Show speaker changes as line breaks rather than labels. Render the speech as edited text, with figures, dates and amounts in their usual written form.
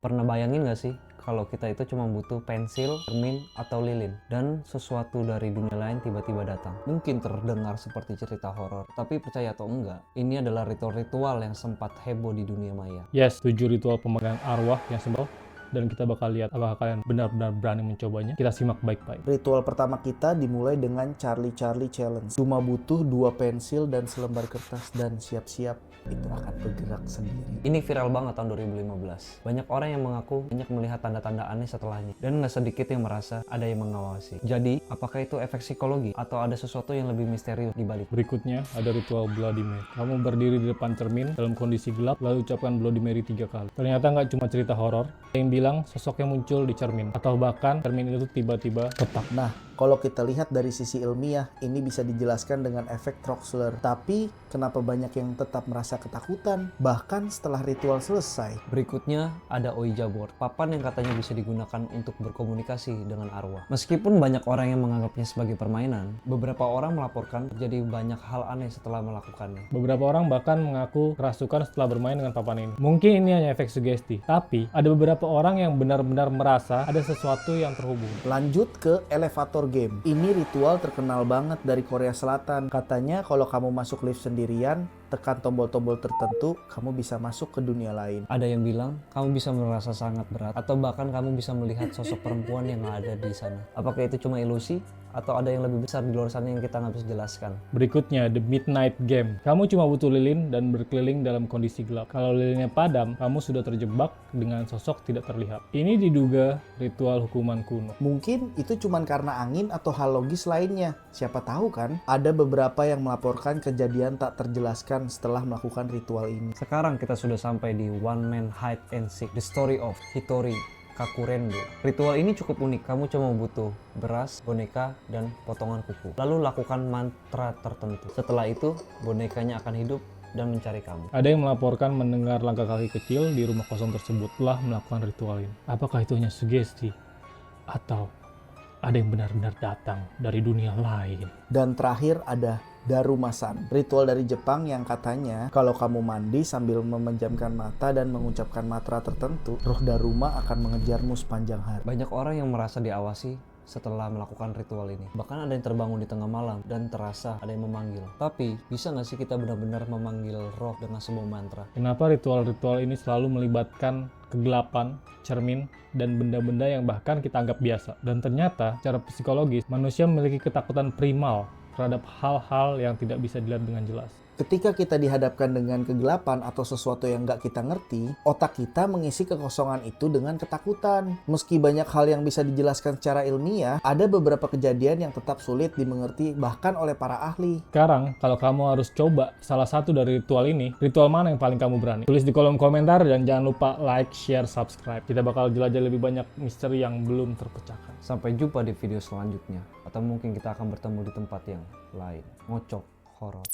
Pernah bayangin gak sih kalau kita itu cuma butuh pensil, cermin, atau lilin dan sesuatu dari dunia lain tiba-tiba datang? Mungkin terdengar seperti cerita horor, tapi percaya atau enggak, ini adalah ritual-ritual yang sempat heboh di dunia maya.
Yes, 7 ritual pemegang arwah yang simpel, dan kita bakal lihat apakah kalian benar-benar berani mencobanya. Kita simak baik-baik.
Ritual pertama kita dimulai dengan Charlie Challenge. Cuma butuh 2 pensil dan selembar kertas dan siap-siap itu akan bergerak sendiri.
Ini viral banget tahun 2015. Banyak orang yang mengaku banyak melihat tanda-tanda aneh setelahnya. Dan nggak sedikit yang merasa ada yang mengawasi. Jadi, apakah itu efek psikologi? Atau ada sesuatu yang lebih misterius di balik?
Berikutnya ada ritual Bloody Mary. Kamu berdiri di depan cermin dalam kondisi gelap, lalu ucapkan Bloody Mary 3 kali. Ternyata nggak cuma cerita horor, ada yang bilang sosok yang muncul di cermin, atau bahkan cermin itu tiba-tiba retak.
Nah, kalau kita lihat dari sisi ilmiah, ini bisa dijelaskan dengan efek Troxler. Tapi, kenapa banyak yang tetap merasa ketakutan, bahkan setelah ritual selesai?
Berikutnya ada Ouija board, papan yang katanya bisa digunakan untuk berkomunikasi dengan arwah. Meskipun banyak orang yang menganggapnya sebagai permainan, beberapa orang melaporkan terjadi banyak hal aneh setelah melakukannya.
Beberapa orang bahkan mengaku kerasukan setelah bermain dengan papan ini. Mungkin ini hanya efek sugesti, tapi ada beberapa orang yang benar-benar merasa ada sesuatu yang terhubung.
Lanjut ke elevator game. Ini ritual terkenal banget dari Korea Selatan. Katanya kalau kamu masuk lift sendirian, tekan tombol-tombol tertentu, kamu bisa masuk ke dunia lain.
Ada yang bilang kamu bisa merasa sangat berat, atau bahkan kamu bisa melihat sosok perempuan yang ada di sana. Apakah itu cuma ilusi? Atau ada yang lebih besar di luar sana yang kita nggak bisa jelaskan?
Berikutnya, The Midnight Game. Kamu cuma butuh lilin dan berkeliling dalam kondisi gelap. Kalau lilinnya padam, kamu sudah terjebak dengan sosok tidak terlihat. Ini diduga ritual hukuman kuno.
Mungkin itu cuma karena angin atau hal logis lainnya. Siapa tahu kan, ada beberapa yang melaporkan kejadian tak terjelaskan setelah melakukan ritual ini.
Sekarang kita sudah sampai di One Man Hide and Seek, The Story of Hitori Kakurendo. Ritual ini cukup unik. Kamu cuma butuh beras, boneka, dan potongan kuku. Lalu lakukan mantra tertentu. Setelah itu, bonekanya akan hidup dan mencari kamu.
Ada yang melaporkan mendengar langkah kaki kecil di rumah kosong tersebut setelah melakukan ritual ini. Apakah itu hanya sugesti? Atau ada yang benar-benar datang dari dunia lain?
Dan terakhir ada Darumasan, ritual dari Jepang yang katanya kalau kamu mandi sambil memejamkan mata dan mengucapkan mantra tertentu, roh Daruma akan mengejarmu sepanjang hari.
Banyak orang yang merasa diawasi setelah melakukan ritual ini. Bahkan ada yang terbangun di tengah malam dan terasa ada yang memanggil. Tapi, bisa nggak sih kita benar-benar memanggil roh dengan sebuah mantra?
Kenapa ritual-ritual ini selalu melibatkan kegelapan, cermin, dan benda-benda yang bahkan kita anggap biasa? Dan ternyata, secara psikologis, manusia memiliki ketakutan primal terhadap hal-hal yang tidak bisa dilihat dengan jelas.
Ketika kita dihadapkan dengan kegelapan atau sesuatu yang nggak kita ngerti, otak kita mengisi kekosongan itu dengan ketakutan. Meski banyak hal yang bisa dijelaskan secara ilmiah, ada beberapa kejadian yang tetap sulit dimengerti bahkan oleh para ahli.
Sekarang, kalau kamu harus coba salah satu dari ritual ini, ritual mana yang paling kamu berani? Tulis di kolom komentar dan jangan lupa like, share, subscribe. Kita bakal jelajah lebih banyak misteri yang belum terpecahkan.
Sampai jumpa di video selanjutnya. Atau mungkin kita akan bertemu di tempat yang lain. Ngocok horor.